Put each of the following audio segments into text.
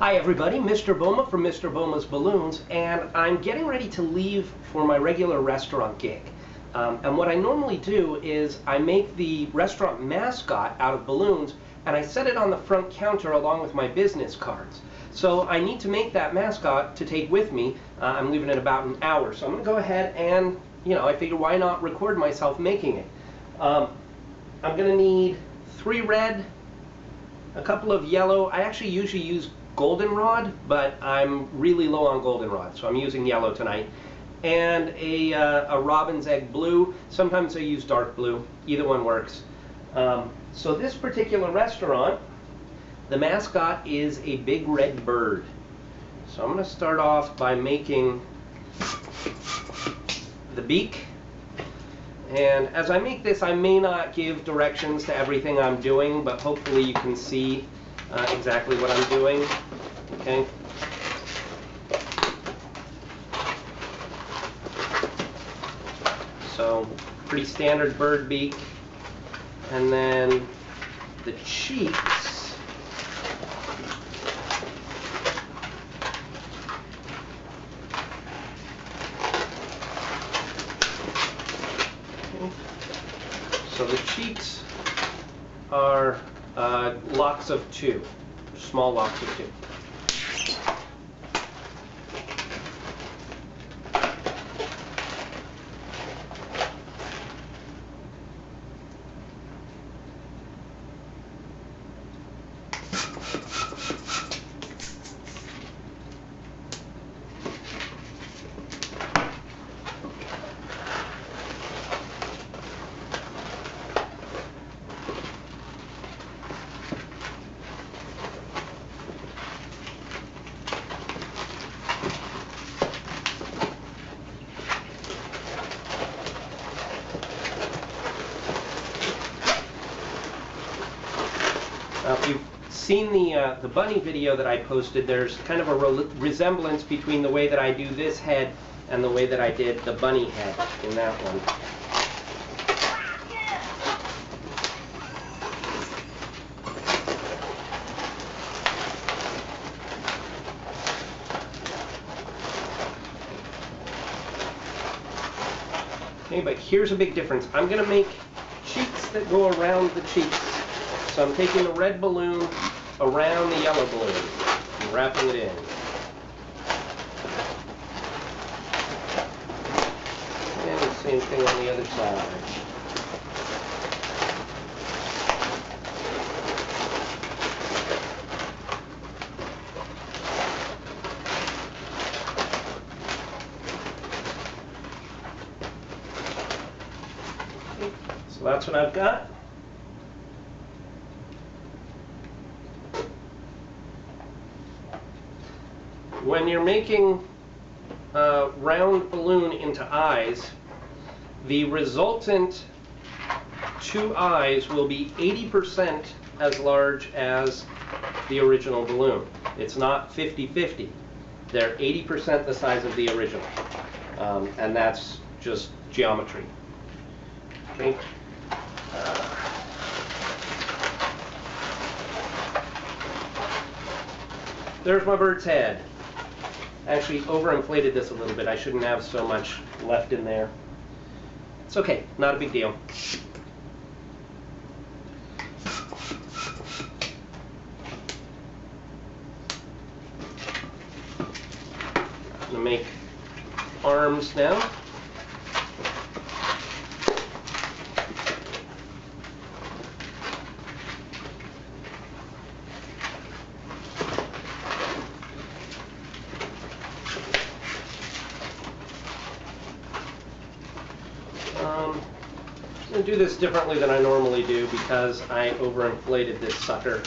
Hi everybody, Mr. Boma from Mr. Boma's Balloons, and I'm getting ready to leave for my regular restaurant gig. And what I normally do is I make the restaurant mascot out of balloons and I set it on the front counter along with my business cards. So I need to make that mascot to take with me. I'm leaving in about an hour, so I'm going to go ahead and, I figure why not record myself making it. I'm going to need 3 red, a couple of yellow. I actually usually use goldenrod, but I'm really low on goldenrod, so I'm using yellow tonight. And a robin's egg blue. Sometimes I use dark blue. Either one works. So this particular restaurant, the mascot is a big red bird. So I'm going to start off by making the beak. And as I make this, I may not give directions to everything I'm doing, but hopefully you can see exactly what I'm doing. Okay. So pretty standard bird beak, and then the cheeks. Okay. So the cheeks are locks of 2, small locks of 2. If you've seen the bunny video that I posted, there's kind of a resemblance between the way that I do this head and the way that I did the bunny head in that one. Okay, but here's a big difference. I'm going to make cheeks that go around the cheeks. So I'm taking the red balloon around the yellow balloon and wrapping it in. And the same thing on the other side. Okay, so that's what I've got. When you're making a round balloon into eyes, the resultant 2 eyes will be 80% as large as the original balloon. It's not 50-50. They're 80% the size of the original. And that's just geometry. Okay. There's my bird's head. Actually overinflated this a little bit. I shouldn't have so much left in there. It's okay, not a big deal. I'm going to make arms now. I'm going to do this differently than I normally do because I overinflated this sucker.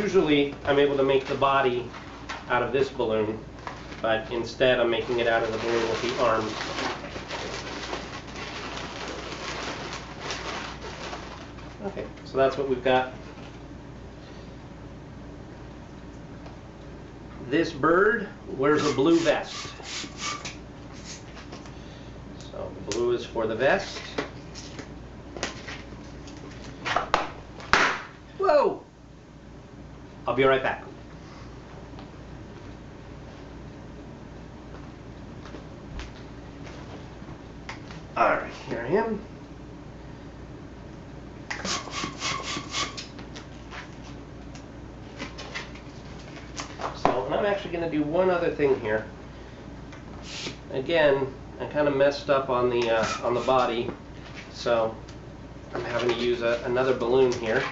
Usually I'm able to make the body out of this balloon, but instead I'm making it out of the balloon with the arms. Okay, so that's what we've got. This bird wears a blue vest. So blue is for the vest. Whoa! I'll be right back. All right, here I am. So, and I'm actually going to do one other thing here. Again, I kind of messed up on the body, so I'm having to use another balloon here.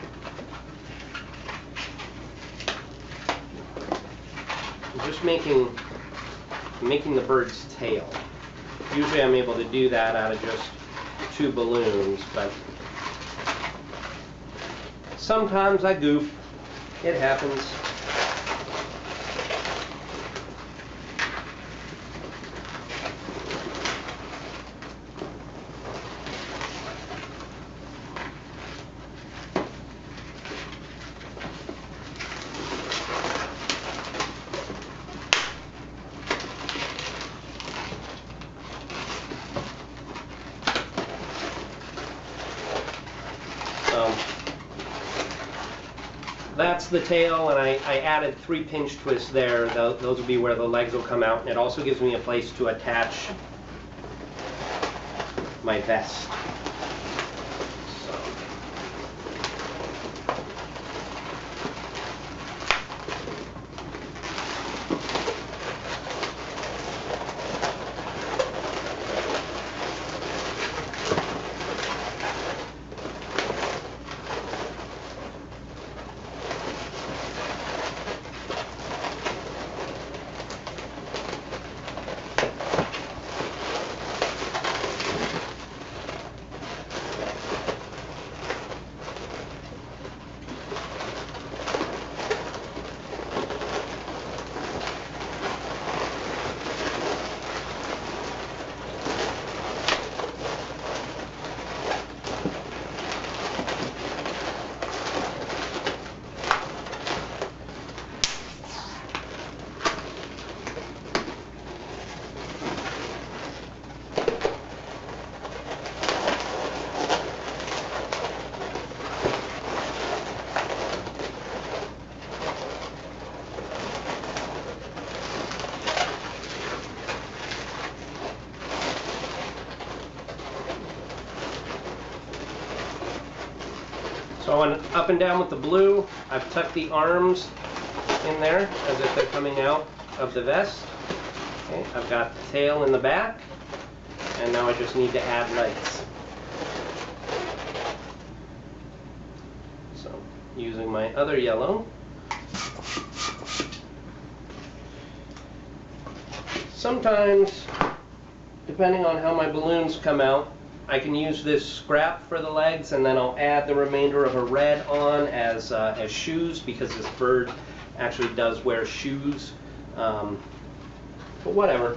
I'm just making the bird's tail. Usually I'm able to do that out of just 2 balloons, but sometimes I goof. It happens. That's the tail, and I added 3 pinch twists there. Those will be where the legs will come out, and it also gives me a place to attach my vest. So I went up and down with the blue. I've tucked the arms in there as if they're coming out of the vest. Okay, I've got the tail in the back, and now I just need to add legs. So using my other yellow. Sometimes, depending on how my balloons come out, I can use this scrap for the legs, and then I'll add the remainder of a red on as shoes, because this bird actually does wear shoes. But whatever.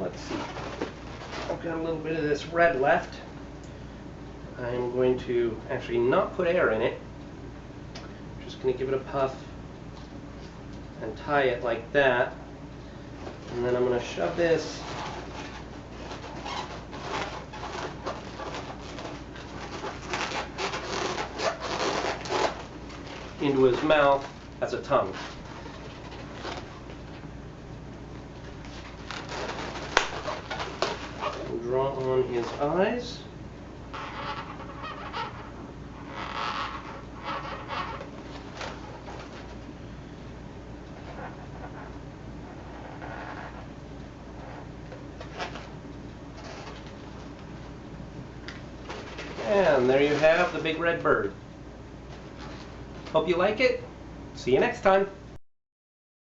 Let's see. I've got a little bit of this red left. I'm going to actually not put air in it. I'm just going to give it a puff and tie it like that. And then I'm going to shove this into his mouth as a tongue. Draw on his eyes. And there you have the big red bird. Hope you like it. See you next time.